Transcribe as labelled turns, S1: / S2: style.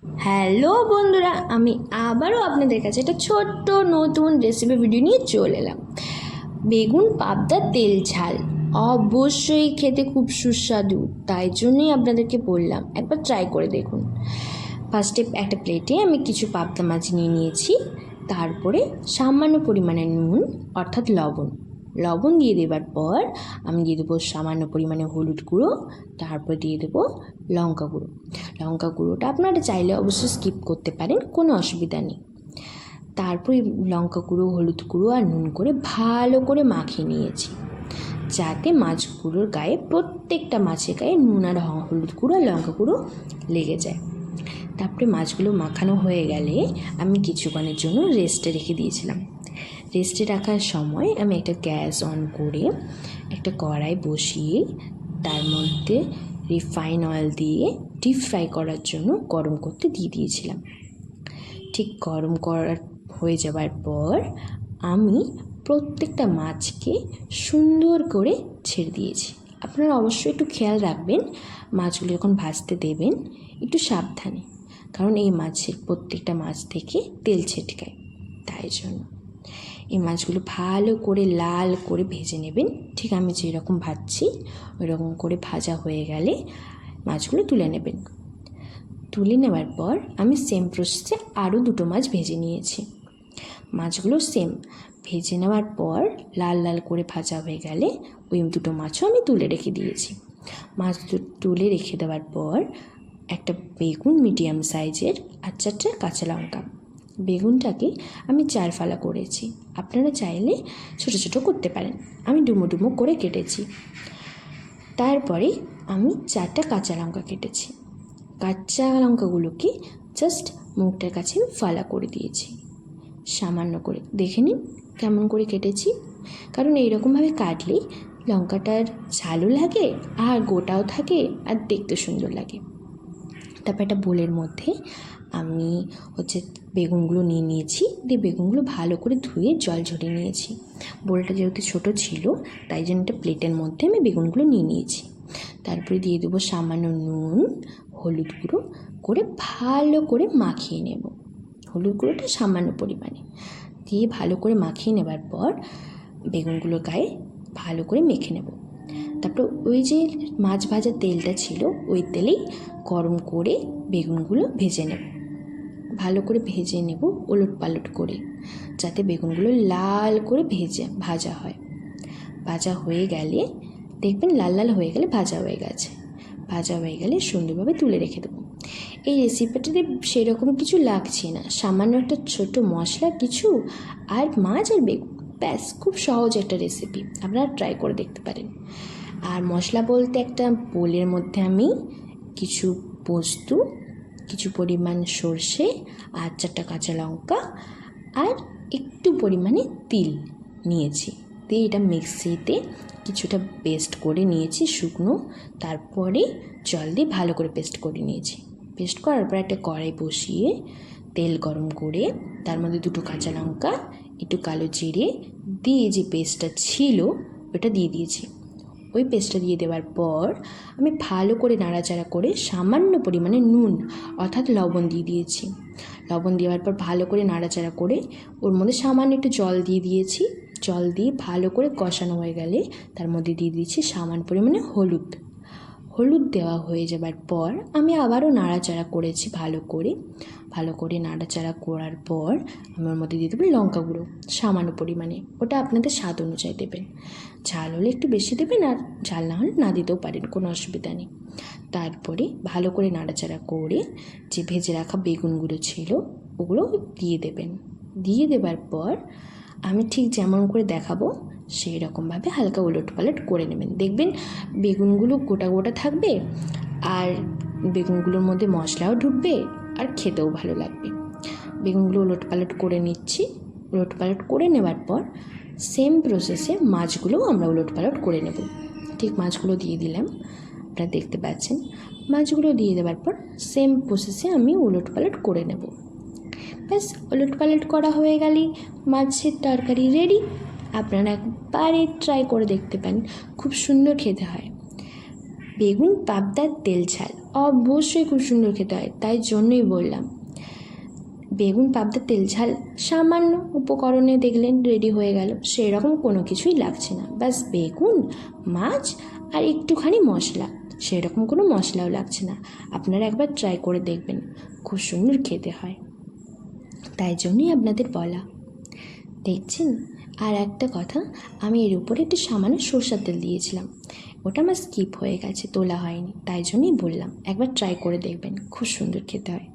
S1: Hello বন্ধুরা, আমি আবারও আপনাদের কাছে একটা ছোট্ট নতুন রেসিপি ভিডিও নিয়ে চলে এলাম। বেগুন পাবদার তেল ঝাল অবশ্যই খেতে খুব সুস্বাদু, তাই জন্যই আপনাদেরকে বললাম একবার ট্রাই করে দেখুন। ফার্স্টে একটা প্লেটে আমি কিছু পাবদা মাছ নিয়ে নিয়েছি। তারপরে সামান্য পরিমাণে নুন অর্থাৎ লবণ দিয়ে দেবার পর আমি দিয়ে দেবো সামান্য পরিমাণে হলুদ গুঁড়ো, তারপর দিয়ে দেবো লঙ্কা গুঁড়োটা আপনারা চাইলে অবশ্যই স্কিপ করতে পারেন, কোনো অসুবিধা নেই। তারপরে লঙ্কা গুঁড়ো, হলুদ গুঁড়ো আর নুন করে ভালো করে মাখিয়ে নিয়েছি, যাতে মাছগুলোর গায়ে, প্রত্যেকটা মাছের গায়ে নুন আর হলুদ গুঁড়ো আর লঙ্কা গুঁড়ো লেগে যায়। তারপরে মাছগুলো মাখানো হয়ে গেলে আমি কিছুক্ষণের জন্য রেস্টে রেখে দিয়েছিলাম। রেস্টে রাখার সময় আমি একটা গ্যাস অন করে একটা কড়াই বসিয়ে তার মধ্যে রিফাইন অয়েল দিয়ে ডিপ ফ্রাই করার জন্য গরম করতে দিয়ে দিয়েছিলাম। ঠিক গরম করার হয়ে যাবার পর আমি প্রত্যেকটা মাছকে সুন্দর করে ছেড়ে দিয়েছি। আপনারা অবশ্যই একটু খেয়াল রাখবেন, মাছগুলো যখন ভাজতে দেবেন একটু সাবধানে, কারণ এই মাছের প্রত্যেকটা মাছ থেকে তেল ছিটকায়। তাই জন্য এই মাছগুলো ভালো করে লাল করে ভেজে নেবেন। ঠিক আমি যেরকম ভাজছি ওইরকম করে ভাজা হয়ে গেলে মাছগুলো তুলে নেবেন। তুলে নেওয়ার পর আমি সেম প্রসেসে আরও দুটো মাছ ভেজে নিয়েছি। মাছগুলো সেম ভেজে নেওয়ার পর লাল লাল করে ভাজা হয়ে গেলে ওই দুটো মাছও আমি তুলে রেখে দিয়েছি। মাছ তুলে রেখে দেওয়ার পর একটা বেগুন মিডিয়াম সাইজের আর 4টা কাঁচা লঙ্কা, বেগুনটাকে আমি 4 ফালা করেছি, আপনারা চাইলে ছোটো ছোটো করতে পারেন, আমি ডুমো ডুমো করে কেটেছি। তারপরে আমি 4টা কাঁচা লঙ্কা কেটেছি, কাঁচা লঙ্কাগুলোকে জাস্ট মুখটার কাছে আমি ফালা করে দিয়েছি, সামান্য করে। দেখে নিন কেমন করে কেটেছি, কারণ এইরকমভাবে কাটলেই লঙ্কাটার ঝালও লাগে আর গোটাও থাকে আর দেখতে সুন্দর লাগে। তারপর একটা বোলের মধ্যে আমি বেগুনগুলো নিয়ে নিয়েছি, দিয়ে বেগুনগুলো ভালো করে ধুয়ে জল ঝরিয়ে নিয়েছি। বোলটা যেহেতু ছোটো ছিল তাই জন্য একটা প্লেটের মধ্যে আমি বেগুনগুলো নিয়ে নিয়েছি। তারপরে দিয়ে দেবো সামান্য নুন, হলুদ গুঁড়ো করে ভালো করে মাখিয়ে নেব। হলুদ গুঁড়োটা সামান্য পরিমাণে দিয়ে ভালো করে মাখিয়ে নেবার পর বেগুনগুলোর গায়ে ভালো করে মেখে নেব। তারপর ওই যে মাছ ভাজার তেলটা ছিল ওই তেলেই গরম করে বেগুনগুলো ভেজে নেব, ভালো করে ভেজে নেব ওলট পালট করে, যাতে বেগুনগুলো লাল করে ভাজা হয়। ভাজা হয়ে গেলে দেখবেন লাল লাল হয়ে গেলে ভাজা হয়ে গেছে। ভাজা হয়ে গেলে সুন্দরভাবে তুলে রেখে দেবো। এই রেসিপিটাতে সেরকম কিছু লাগছে না, সামান্য একটা ছোট মশলা কিছু আর মাছ আর বেগুন, ব্যাস খুব সহজ একটা রেসিপি, আপনারা ট্রাই করে দেখতে পারেন। আর মশলা বলতে একটা বোলের মধ্যে আমি কিছু পোস্ত, কিছু পরিমাণ সর্ষে আর 4টা কাঁচা লঙ্কা আর একটু পরিমাণে তিল নিয়েছি, দিয়ে এটা মিক্সিতে কিছুটা পেস্ট করে নিয়েছি শুকনো, তারপরে জল দিয়ে ভালো করে পেস্ট করে নিয়েছি। পেস্ট করার পর একটা কড়াই বসিয়ে তেল গরম করে তার মধ্যে 2টো কাঁচা লঙ্কা, একটু কালো জিরে দিয়ে যে পেস্টটা ছিল ওটা দিয়ে দিয়েছি। ওই পেস্টটা দিয়ে দেওয়ার পর আমি ভালো করে নাড়াচাড়া করে সামান্য পরিমাণে নুন অর্থাৎ লবণ দিয়ে দিয়েছি। লবণ দেওয়ার পর ভালো করে নাড়াচাড়া করে ওর মধ্যে সামান্য একটু জল দিয়ে দিয়েছি। জল দিয়ে ভালো করে কষানো হয়ে গেলে তার মধ্যে দিয়ে দিয়েছি সামান্য পরিমাণে হলুদ দেওয়া হয়ে যাবার পর আমি আবারও নাড়াচাড়া করেছি ভালো করে নাড়াচাড়া করার পর আমি ওর মধ্যে দিয়ে দেবো লঙ্কা গুঁড়ো সামান্য পরিমাণে, ওটা আপনাদের স্বাদ অনুযায়ী দেবেন, ঝাল হলে একটু বেশি দেবেন আর ঝাল না হলে না দিতেও পারেন, কোনো অসুবিধা নেই। তারপরে ভালো করে নাড়াচাড়া করে যে ভেজে রাখা বেগুনগুলো ছিল ওগুলো দিয়ে দেবেন। দিয়ে দেবার পর আমি ঠিক যেমন করে দেখাবো সেই রকমভাবে হালকা উলট পালট করে নেবেন। দেখবেন বেগুনগুলো গোটা গোটা থাকবে আর বেগুনগুলোর মধ্যে মশলাও ঢুকবে আর খেতেও ভালো লাগবে। বেগুনগুলো উলট পালট করে নিচ্ছি। উলট পালট করে নেবার পর সেম প্রসেসে মাছগুলোও আমরা উলট পালট করে নেব। ঠিক মাছগুলো দিয়ে দিলাম, আপনারা দেখতে পাচ্ছেন। মাছগুলো দিয়ে দেওয়ার পর সেম প্রসেসে আমি উলট পালট করে নেব। ব্যাস উলট পালট করা হয়ে গেলেই মাছের তরকারি রেডি। আপনারা একবারে ট্রাই করে দেখতে পারেন, খুব সুন্দর খেতে হয়। বেগুন পাবদার তেল ঝাল অবশ্যই খুব সুন্দর খেতে হয়, তাই জন্যই বললাম। বেগুন পাবদা তেল ঝাল সামান্য উপকরণে দেখলেন রেডি হয়ে গেল, সেরকম কোনো কিছুই লাগছে না, ব্যাস বেগুন, মাছ আর একটুখানি মশলা, সেরকম কোনো মশলাও লাগছে না। আপনারা একবার ট্রাই করে দেখবেন, খুব সুন্দর খেতে হয়, তাই জন্যই আপনাদের বলা। দেখছেন, আর একটা কথা, আমি এর উপরে একটু সামান্য সরষের তেল দিয়েছিলাম, ওটা আমার স্কিপ হয়ে গেছে, তোলা হয়নি, তাই জন্যই বললাম একবার ট্রাই করে দেখবেন, খুব সুন্দর খেতে হয়।